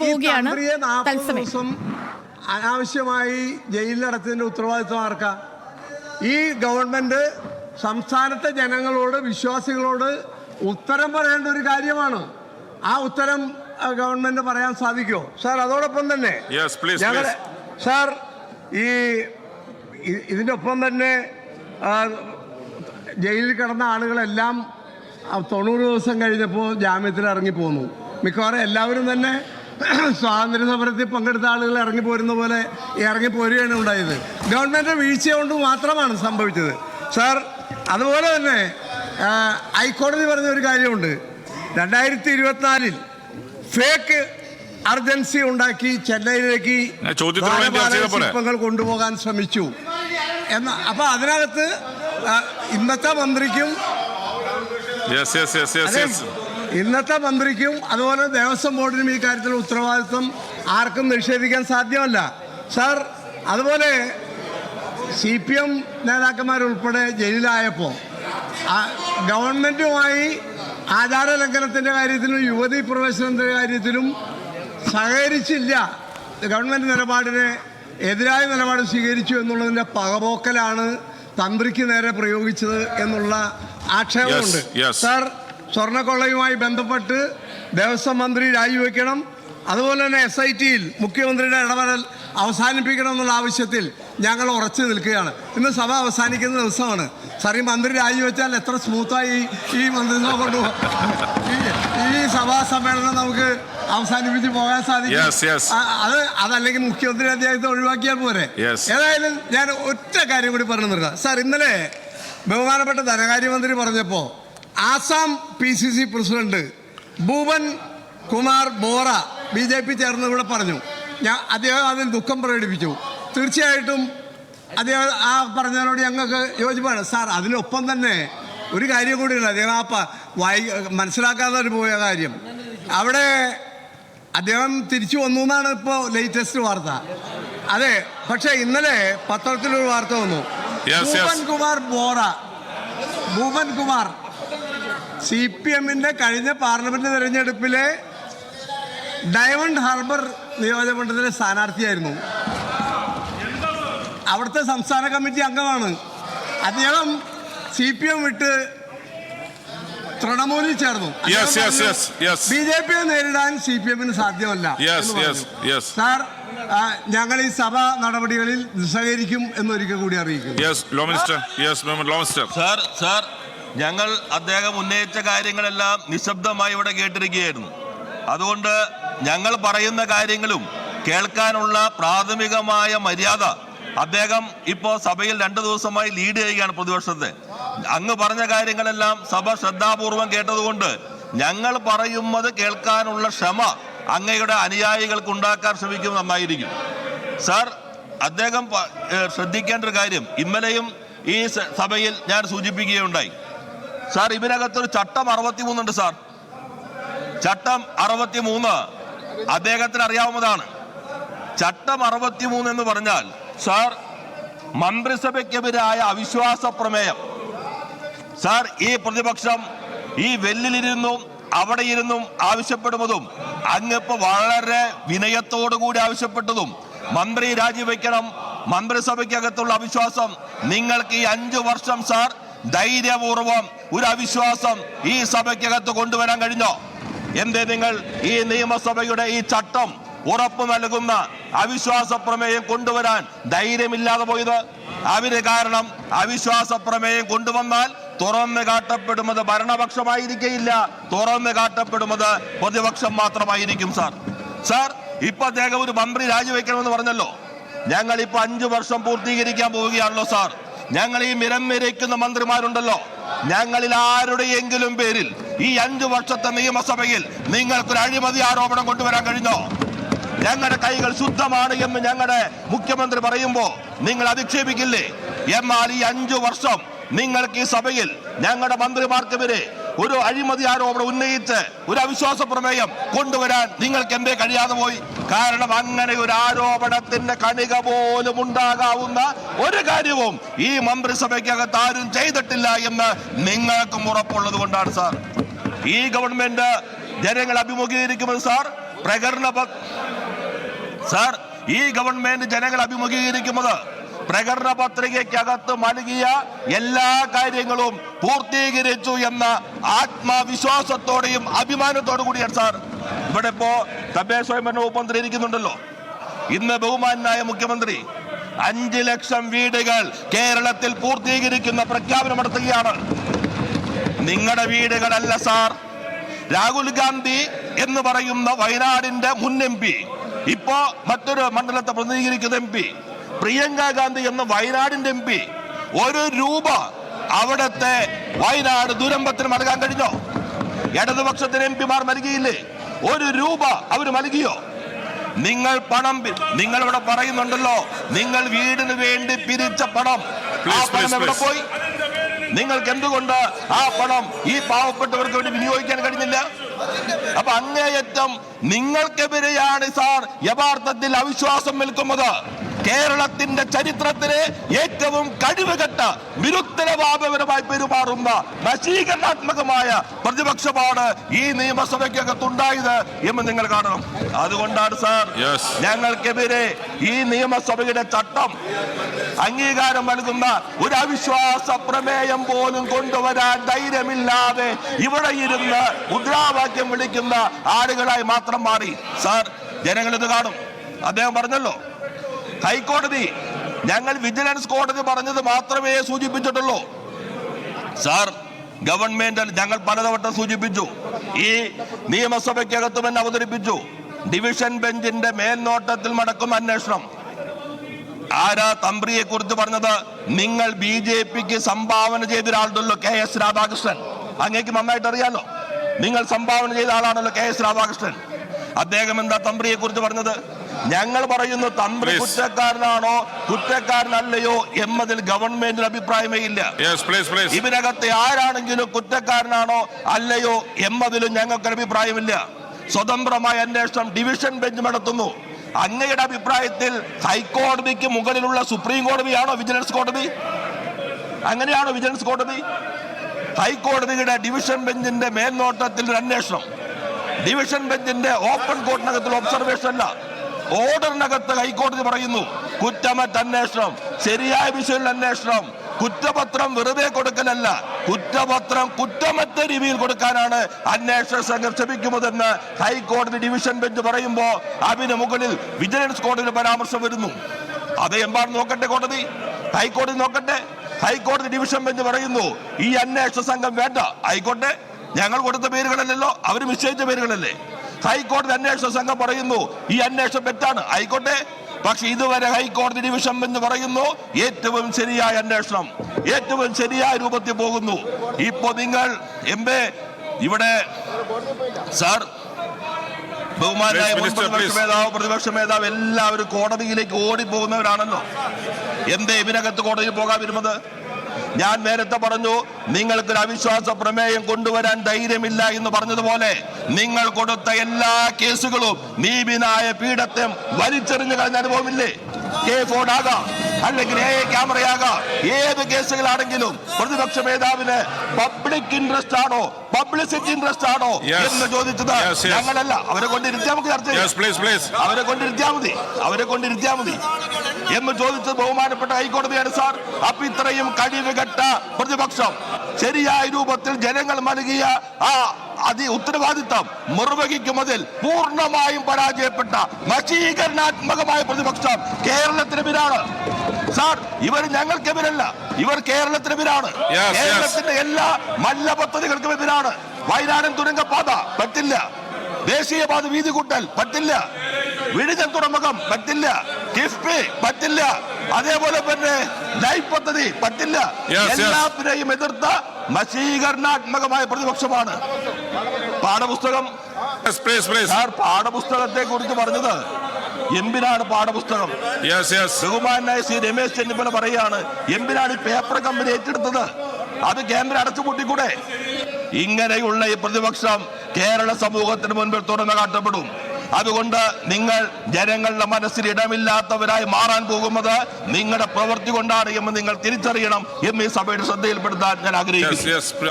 പോവുകയാണ്. അനാവശ്യമായി ജയിലിലടച്ചതിന്റെ ഉത്തരവാദിത്വം ആർക്കാ? ഈ ഗവൺമെന്റ് സംസ്ഥാനത്തെ ജനങ്ങളോട്, വിശ്വാസികളോട് ഉത്തരം പറയേണ്ട ഒരു കാര്യമാണ്. ആ ഉത്തരം ഗവൺമെന്റ് പറയാൻ സാധിക്കുമോ സാർ? അതോടൊപ്പം തന്നെ സാർ, ഇതിന്റെ ഒപ്പം തന്നെ ജയിലിൽ കിടന്ന ആളുകളെല്ലാം 90 ദിവസം കഴിഞ്ഞപ്പോൾ ജാമ്യത്തിൽ ഇറങ്ങിപ്പോന്നു. മിക്കവാറും എല്ലാവരും തന്നെ സ്വാതന്ത്ര്യ സമരത്തിൽ പങ്കെടുത്ത ആളുകൾ ഇറങ്ങിപ്പോരുന്ന പോലെ ഇറങ്ങിപ്പോരുകയാണ് ഉണ്ടായത്. ഗവൺമെൻറ് വീഴ്ച കൊണ്ട് മാത്രമാണ് സംഭവിച്ചത് സാർ. അതുപോലെ തന്നെ ഹൈക്കോടതി പറഞ്ഞ ഒരു കാര്യമുണ്ട്. 2024 ഫേക്ക് അർജൻസി ഉണ്ടാക്കി ചെന്നൈയിലേക്ക് ശില്പങ്ങൾ കൊണ്ടുപോകാൻ ശ്രമിച്ചു എന്ന. അപ്പോൾ അതിനകത്ത് ഇന്നത്തെ മന്ത്രിക്കും അതുപോലെ ദേവസ്വം ബോർഡിനും ഈ കാര്യത്തിൽ ഉത്തരവാദിത്വം ആർക്കും നിഷേധിക്കാൻ സാധ്യമല്ല സാർ. അതുപോലെ CPM നേതാക്കന്മാരുൾപ്പെടെ ജയിലിലായപ്പോൾ ഗവൺമെൻറ്റുമായി ആചാര ലംഘനത്തിൻ്റെ കാര്യത്തിലും യുവതീ പ്രവേശനത്തിൻ്റെ കാര്യത്തിലും സഹകരിച്ചില്ല. ഗവൺമെൻറ് നിലപാടിന് എതിരായ നിലപാട് സ്വീകരിച്ചു എന്നുള്ളതിൻ്റെ പകപോക്കലാണ് തന്ത്രിക്ക് നേരെ പ്രയോഗിച്ചത് എന്നുള്ള ആക്ഷേപമുണ്ട് സാർ. സ്വർണ്ണക്കൊള്ളയുമായി ബന്ധപ്പെട്ട് ദേവസ്വം മന്ത്രി രാജിവെക്കണം. അതുപോലെ തന്നെ SITയിൽ മുഖ്യമന്ത്രിയുടെ ഇടപെടൽ അവസാനിപ്പിക്കണം എന്നുള്ള ആവശ്യത്തിൽ ഞങ്ങൾ ഉറച്ചു നിൽക്കുകയാണ്. ഇന്ന് സഭ അവസാനിക്കുന്ന ദിവസമാണ് സാർ. ഈ മന്ത്രി രാജിവെച്ചാൽ എത്ര സ്മൂത്തായി ഈ മന്ത്രിസഭ കൊണ്ടുപോകും. ഈ സഭാ സമ്മേളനം നമുക്ക് അവസാനിപ്പിച്ച് പോകാൻ സാധിക്കും. അതല്ലെങ്കിൽ മുഖ്യമന്ത്രി അദ്ദേഹത്തെ ഒഴിവാക്കിയാൽ പോരെ. ഏതായാലും ഞാൻ ഒറ്റ കാര്യം കൂടി പറഞ്ഞു നിർത്താം സാർ. ഇന്നലെ ബഹുമാനപ്പെട്ട ധനകാര്യമന്ത്രി പറഞ്ഞപ്പോൾ Assam PCC president Bhupen Kumar Bora BJP ചേർന്ന് ഇവിടെ പറഞ്ഞു. അദ്ദേഹം അതിൽ ദുഃഖം പ്രകടിപ്പിച്ചു. തീർച്ചയായിട്ടും അദ്ദേഹം ആ പറഞ്ഞതിനോട് ഞങ്ങൾക്ക് യോജിപ്പാണ് സാർ. അതിനൊപ്പം തന്നെ ഒരു കാര്യം കൂടിയുണ്ട്. അദ്ദേഹം മനസ്സിലാക്കാതെ പോയ കാര്യം, അവിടെ അദ്ദേഹം തിരിച്ചു വന്നു എന്നാണ് ഇപ്പോൾ ലേറ്റസ്റ്റ് വാർത്ത. അതെ, പക്ഷേ ഇന്നലെ പത്രത്തിലൊരു വാർത്ത വന്നു. ഭൂപൻ കുമാർ CPMന്റെ കഴിഞ്ഞ പാർലമെന്റ് തെരഞ്ഞെടുപ്പിലെ ഡയമണ്ട് ഹാർബർ നിയോജകമണ്ഡലത്തിലെ സ്ഥാനാർത്ഥിയായിരുന്നു. അവിടുത്തെ സംസ്ഥാന കമ്മിറ്റി അംഗമാണ്. അദ്ദേഹം CPM വിട്ട് തൃണമൂലിൽ ചേർന്നു. BJPയെ നേരിടാൻ CPMന് സാധ്യമല്ല. സാർ, ഞങ്ങൾ ഈ സഭാ നടപടികളിൽ സഹകരിക്കും എന്നൊരിക്കൽ കൂടി അറിയിക്കും. ഞങ്ങൾ അദ്ദേഹം ഉന്നയിച്ച കാര്യങ്ങളെല്ലാം നിശബ്ദമായി ഇവിടെ കേട്ടിരിക്കുകയായിരുന്നു. അതുകൊണ്ട് ഞങ്ങൾ പറയുന്ന കാര്യങ്ങളും കേൾക്കാനുള്ള പ്രാഥമികമായ മര്യാദ അദ്ദേഹം ഇപ്പോൾ സഭയിൽ 2 ദിവസമായി ലീഡ് ചെയ്യുകയാണ് പ്രതിപക്ഷത്തെ. അങ്ങ് പറഞ്ഞ കാര്യങ്ങളെല്ലാം സഭ ശ്രദ്ധാപൂർവം കേട്ടതുകൊണ്ട് ഞങ്ങൾ പറയുന്നത് കേൾക്കാനുള്ള ക്ഷമ അങ്ങയുടെ അനുയായികൾക്ക് ഉണ്ടാക്കാൻ ശ്രമിക്കുന്നത് നന്നായിരിക്കും. സാർ, അദ്ദേഹം ശ്രദ്ധിക്കേണ്ട ഒരു കാര്യം ഇന്നലെയും ഈ സഭയിൽ ഞാൻ സൂചിപ്പിക്കുകയുണ്ടായി. സാർ, ഇതിനകത്തൊരു ചട്ടം 63 ഉണ്ട് സാർ. ചട്ടം 63 അദ്ദേഹത്തിന് അറിയാവുന്നതാണ്. ചട്ടം 63 എന്ന് പറഞ്ഞാൽ സാർ, മന്ത്രിസഭയ്ക്കെതിരായ അവിശ്വാസ പ്രമേയം സാർ, ഈ പ്രതിപക്ഷം ഈ വെല്ലിലിരുന്നും അവിടെ ഇരുന്നും ആവശ്യപ്പെടുന്നതും അങ്ങിപ്പോ വളരെ വിനയത്തോടു കൂടി ആവശ്യപ്പെട്ടതും മന്ത്രി രാജിവെക്കണം, മന്ത്രിസഭയ്ക്കകത്തുള്ള അവിശ്വാസം നിങ്ങൾക്ക് ഈ 5 വർഷം സാർ ധൈര്യപൂർവം ഒരു അവിശ്വാസം ഈ സഭയ്ക്കകത്ത് കൊണ്ടുവരാൻ കഴിഞ്ഞോ? എന്തേ നിങ്ങൾ ഈ നിയമസഭയുടെ ഈ ചട്ടം ഉറപ്പു നൽകുന്ന അവിശ്വാസ പ്രമേയം കൊണ്ടുവരാൻ ധൈര്യമില്ലാതെ പോയത്? അവര് കാരണം അവിശ്വാസ പ്രമേയം കൊണ്ടുവന്നാൽ തുറന്നു കാട്ടപ്പെടുന്നത് ഭരണപക്ഷമായിരിക്കില്ല, തുറന്നു കാട്ടപ്പെടുന്നത് പ്രതിപക്ഷം മാത്രമായിരിക്കും. സാർ, ഇപ്പൊ അദ്ദേഹം ഒരു മന്ത്രി രാജിവെക്കണമെന്ന് പറഞ്ഞല്ലോ. ഞങ്ങൾ ഇപ്പൊ 5 വർഷം പൂർത്തീകരിക്കാൻ പോവുകയാണല്ലോ സാർ. ഞങ്ങൾ ഈ നിരന്നിരയ്ക്കുന്ന മന്ത്രിമാരുണ്ടല്ലോ, ഞങ്ങളിൽ ആരുടെയെങ്കിലും പേരിൽ ഈ 5 വർഷത്തെ നിയമസഭയിൽ നിങ്ങൾക്കൊരു അഴിമതി ആരോപണം കൊണ്ടുവരാൻ കഴിഞ്ഞോ? ഞങ്ങളുടെ കൈകൾ ശുദ്ധമാണ് എന്ന് ഞങ്ങളുടെ മുഖ്യമന്ത്രി പറയുമ്പോ നിങ്ങൾ അധിക്ഷേപിക്കില്ലേ? എന്നാൽ ഈ 5 വർഷം നിങ്ങൾക്ക് ഈ സഭയിൽ ഞങ്ങളുടെ മന്ത്രിമാർക്കെതിരെ ഒരു അഴിമതി ആരോപണം ഉന്നയിച്ച് ഒരു അവിശ്വാസ പ്രമേയം കൊണ്ടുവരാൻ നിങ്ങൾക്ക് എന്തേ കഴിയാതെ പോയി? കാരണം അങ്ങനെ ഒരു ആരോപണത്തിന്റെ കണിക പോലും ഉണ്ടാകാവുന്ന ഒരു കാര്യവും ഈ മന്ത്രിസഭയ്ക്കകത്ത് ആരും ചെയ്തിട്ടില്ല എന്ന് നിങ്ങൾക്കും ഉറപ്പുള്ളത് കൊണ്ടാണ് സാർ. ഈ ഗവൺമെന്റ് ജനങ്ങൾ അഭിമുഖീകരിക്കുന്നത് സാർ സാർ, ഈ ഗവൺമെന്റ് ജനങ്ങൾ അഭിമുഖീകരിക്കുന്നത് പ്രകടന പത്രികയ്ക്കകത്ത് നൽകിയ എല്ലാ കാര്യങ്ങളും പൂർത്തീകരിച്ചു എന്ന ആത്മവിശ്വാസത്തോടെയും അഭിമാനത്തോടു കൂടിയാണ് സാർ. ഇവിടെ ഇപ്പോ തദ്ദേശ സ്വയംഭരണ വകുപ്പ് മന്ത്രി ഇരിക്കുന്നുണ്ടല്ലോ. ഇന്ന് ബഹുമാനായ മുഖ്യമന്ത്രി 5 ലക്ഷം വീടുകൾ കേരളത്തിൽ പൂർത്തീകരിക്കുന്ന പ്രഖ്യാപനം നടത്തുകയാണ്. നിങ്ങളുടെ വീടുകളല്ല സാർ. രാഹുൽ ഗാന്ധി എന്ന് പറയുന്ന വയനാടിന്റെ മുൻ MP, ഇപ്പോ മറ്റൊരു മണ്ഡലത്തെ പ്രതിനിധീകരിക്കുന്ന MP, പ്രിയങ്ക ഗാന്ധി എന്ന വയനാടിന്റെ MP, 1 രൂപ അവിടത്തെ വയനാട് ദുരന്തത്തിന് നൽകാൻ കഴിഞ്ഞോ? ഇടതുപക്ഷത്തിന് MP മാർ നൽകിയില്ലേ? 1 രൂപ അവർ നൽകിയോ? നിങ്ങൾ പണം, നിങ്ങൾ ഇവിടെ പറയുന്നുണ്ടല്ലോ, നിങ്ങൾ വീടിന് വേണ്ടി പിരിച്ച പണം, ആ പണം എവിടെ പോയി? നിങ്ങൾക്ക് എന്തുകൊണ്ട് ആ പണം ഈ പാവപ്പെട്ടവർക്ക് വേണ്ടി വിനിയോഗിക്കാൻ കഴിഞ്ഞില്ല? അപ്പൊ അങ്ങേയറ്റം നിങ്ങൾക്കെതിരെയാണ് സാർ യഥാർത്ഥത്തിൽ അവിശ്വാസം നിൽക്കുന്നത്. കേരളത്തിന്റെ ചരിത്രത്തിലെ ഏറ്റവും കഴിവുകെട്ട വിരുദ്ധരവാദപരമായി പെരുമാറുന്ന നശീകരണാത്മകമായ പ്രതിപക്ഷമാണ് ഈ നിയമസഭയ്ക്കകത്തുണ്ടായത് എന്ന് നിങ്ങൾ കാണണം. അതുകൊണ്ടാണ് സാർ ഞങ്ങൾക്കെതിരെ ഈ നിയമസഭയുടെ ചട്ടം അംഗീകാരം നൽകുന്ന ഒരു അവിശ്വാസ പ്രമേയം പോലും കൊണ്ടുവരാൻ ധൈര്യമില്ലാതെ ഇവിടെ ഇരുന്ന് മുദ്രാവാക്യം വിളിക്കുന്ന ആളുകളായി മാത്രം മാറി. സാർ, ജനങ്ങളിത് കാണും. അദ്ദേഹം പറഞ്ഞല്ലോ, ഹൈക്കോടതി ഞങ്ങൾ വിജിലൻസ് കോടതി പറഞ്ഞത് മാത്രമേ സൂചിപ്പിച്ചിട്ടുള്ളൂ. സാർ, ഗവൺമെന്റ് ഞങ്ങൾ പലതവട്ടം സൂചിപ്പിച്ചു, ഈ നിയമസഭയ്ക്കകത്ത് തന്നെ അവതരിപ്പിച്ചു. ഡിവിഷൻ ബെഞ്ചിന്റെ മേൽനോട്ടത്തിൽ നടക്കുന്ന അന്വേഷണം. ആരാ തന്ത്രിയെ കുറിച്ച് പറഞ്ഞത്? നിങ്ങൾ BJPക്ക് സംഭാവന ചെയ്ത ഒരാളുണ്ടല്ലോ, KS രാധാകൃഷ്ണൻ. അങ്ങേക്ക് നന്നായിട്ട് അറിയാലോ, നിങ്ങൾ സംഭാവന ചെയ്ത ആളാണല്ലോ KS രാധാകൃഷ്ണൻ. അദ്ദേഹം എന്താ തന്ത്രിയെ കുറിച്ച് പറഞ്ഞത്? ഞങ്ങൾ പറയുന്നു, തന്ത്രി കുറ്റക്കാരനാണോ കുറ്റക്കാരനല്ലയോ എന്നതിൽ ഗവൺമെന്റിന് അഭിപ്രായമേ ഇല്ല. ഇതിനകത്ത് ആരാണെങ്കിലും കുറ്റക്കാരനാണോ അല്ലയോ എന്നതിലും ഞങ്ങൾക്ക് അഭിപ്രായമില്ല. സ്വതന്ത്രമായ അന്വേഷണം ഡിവിഷൻ ബെഞ്ച് നടത്തുന്നു. അങ്ങയുടെ അഭിപ്രായത്തിൽ ഹൈക്കോടതിക്ക് മുകളിലുള്ള സുപ്രീം കോടതിയാണോ വിജിലൻസ് കോടതി? അങ്ങനെയാണോ വിജിലൻസ് കോടതി? ഹൈക്കോടതിയുടെ ഡിവിഷൻ ബെഞ്ചിന്റെ മേൽനോട്ടത്തിൽ ഒരു അന്വേഷണം, ഡിവിഷൻ ബെഞ്ചിന്റെ ഓപ്പൺ കോർട്ടിനകത്തുള്ള ഒബ്സർവേഷൻ അല്ല, ഓർഡറിനകത്ത് ഹൈക്കോടതി പറയുന്നു കുറ്റമറ്റ അന്വേഷണം, ശരിയായ വിഷയമുള്ള അന്വേഷണം. കുറ്റപത്രം വെറുതെ കൊടുക്കലല്ല, കുറ്റപത്രം കുറ്റമറ്റ രീതിയിൽ കൊടുക്കാനാണ് അന്വേഷണ സംഘം ശ്രമിക്കുന്നതെന്ന് ഹൈക്കോടതി ഡിവിഷൻ ബെഞ്ച് പറയുമ്പോൾ അതിന് മുകളിൽ വിജിലൻസ് കോടതിയുടെ പരാമർശം വരുന്നു. അത് എമ്പാട് നോക്കട്ടെ കോടതി, ഹൈക്കോടതി നോക്കട്ടെ. ഹൈക്കോടതി ഡിവിഷൻ ബെഞ്ച് പറയുന്നു ഈ അന്വേഷണ സംഘം വേണ്ട. ആയിക്കോട്ടെ, ഞങ്ങൾ കൊടുത്ത പേരുകളല്ലല്ലോ, അവർ നിശ്ചയിച്ച പേരുകളല്ലേ. ഹൈക്കോടതി അന്വേഷണ സംഘം പറയുന്നു ഈ അന്വേഷണം തെറ്റാണ്. ആയിക്കോട്ടെ, പക്ഷെ ഇതുവരെ ഹൈക്കോടതി ഡിവിഷൻ ബെഞ്ച് പറയുന്നു ഏറ്റവും ശരിയായ അന്വേഷണം, ഏറ്റവും ശരിയായ രൂപത്തിൽ പോകുന്നു. ഇപ്പോ നിങ്ങൾ ഇവിടെ സാർ, ബഹുമാനായ പ്രതിപക്ഷ മേധാവ് എല്ലാവരും കോടതിയിലേക്ക് ഓടിപ്പോകുന്നവരാണല്ലോ. എന്തേ ഇതിനകത്ത് കോടതിയിൽ പോകാൻ വരുന്നത്? ഞാൻ നേരത്തെ പറഞ്ഞു, നിങ്ങൾക്കൊരു അവിശ്വാസ പ്രമേയം കൊണ്ടുവരാൻ ധൈര്യമില്ല എന്ന് പറഞ്ഞതുപോലെ നിങ്ങൾ കൊടുത്ത എല്ലാ കേസുകളും നീതിനായ പീഠത്തെ വലിച്ചെറിഞ്ഞു കളഞ്ഞ അനുഭവമില്ലേ? K4 ആകാം, അല്ലെങ്കിൽ AA ക്യാമറയാകാം, ഏത് കേസുകളാണെങ്കിലും പ്രതിപക്ഷ മേധാവിന് പബ്ലിക് ഇൻട്രസ്റ്റ് ആണോ പബ്ലിസിറ്റി ഇൻട്രസ്റ്റ് ആണോ എന്ന് ചോദിച്ചത് ഞങ്ങളല്ല. അവരെ കൊണ്ടിരുത്തിയാൽ നമുക്ക് ചർച്ച ചെയ്യാം. അവരെ കൊണ്ടിരുത്തിയാൽ മതി എന്ന് ചോദിച്ചത് ബഹുമാനപ്പെട്ട ഹൈക്കോടതിയാണ് സാർ. അപ്പൊ ഇത്രയും കഴിവുകെട്ട പ്രതിപക്ഷം ശരിയായ രൂപത്തിൽ ജനങ്ങൾ നൽകിയ ആ ഉത്തരവാദിത്തം നിർവഹിക്കുന്നതിൽ പൂർണ്ണമായും പരാജയപ്പെട്ട നശീകരണാത്മകമായ പ്രതിപക്ഷം കേരളത്തിനെതിരാണ് സാർ. ഇവർ ഞങ്ങൾക്കെതിരല്ല, ഇവർ കേരളത്തിനെതിരാണ്. കേരളത്തിന്റെ എല്ലാ മല്ല പദ്ധതികൾക്കും എതിരാണ്. വയനാടൻ തുരങ്കപാത പറ്റില്ല, ദേശീയപാത വീതി കൂട്ടൽ പറ്റില്ല, വിഴിഞ്ഞം തുറമുഖം പറ്റില്ല, കിഫ്ബി പറ്റില്ല, അതേപോലെ തന്നെ ലൈഫ് പദ്ധതി പറ്റില്ല. എല്ലാത്തിനെയും എതിർത്ത നശീകരണാത്മകമായ പ്രതിപക്ഷമാണ്. പാഠപുസ്തകം സാർ, പാഠപുസ്തകത്തെ കുറിച്ച് പറഞ്ഞത് എന്തിനാണ് പാഠപുസ്തകം? ബഹുമാനായ ശ്രീ രമേശ് ചെന്നിത്തല പറയാണ് എന്തിനാണ് ഈ പേപ്പർ കമ്പനി ഏറ്റെടുത്തത്? അത് കേന്ദ്രം അടച്ചുപൂട്ടിക്കൂടെ? ഇങ്ങനെയുള്ള ഈ പ്രതിപക്ഷം കേരള സമൂഹത്തിന് മുൻപിൽ തുറന്നു കാട്ടപ്പെടും. അതുകൊണ്ട് നിങ്ങൾ ജനങ്ങളുടെ മനസ്സിൽ ഇടമില്ലാത്തവരായി മാറാൻ പോകുന്നത് നിങ്ങളുടെ പ്രവൃത്തി കൊണ്ടാണ് എന്ന് നിങ്ങൾ തിരിച്ചറിയണം എന്ന് ഈ സഭയുടെ ശ്രദ്ധയിൽപ്പെടുത്താൻ ഞാൻ ആഗ്രഹിക്കുന്നു.